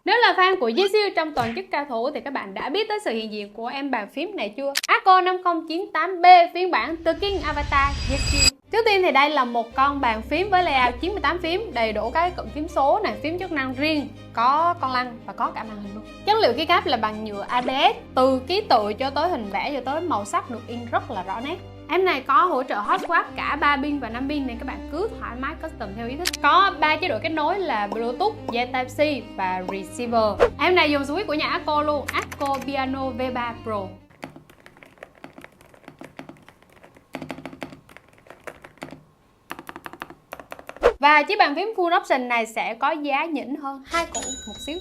Nếu là fan của GCU trong toàn chức cao thủ thì các bạn đã biết tới sự hiện diện của em bàn phím này chưa? Arco 5098B phiên bản The King Avatar GCU. Trước tiên thì đây là một con bàn phím với layout 98 phím, đầy đủ các cụm phím số này, phím chức năng riêng, có con lăn và có cả màn hình luôn. Chất liệu keycap là bằng nhựa ABS, từ ký tự cho tới hình vẽ cho tới màu sắc được in rất là rõ nét. Em này có hỗ trợ hot swap cả 3 pin và 5 pin nên các bạn cứ thoải mái custom theo ý thích. Có 3 chế độ kết nối là Bluetooth, jack Type-C và receiver. Em này dùng switch của nhà Arco luôn, Arco Piano V3 Pro. Và chiếc bàn phím full option này sẽ có giá nhỉnh hơn 2 củ một xíu.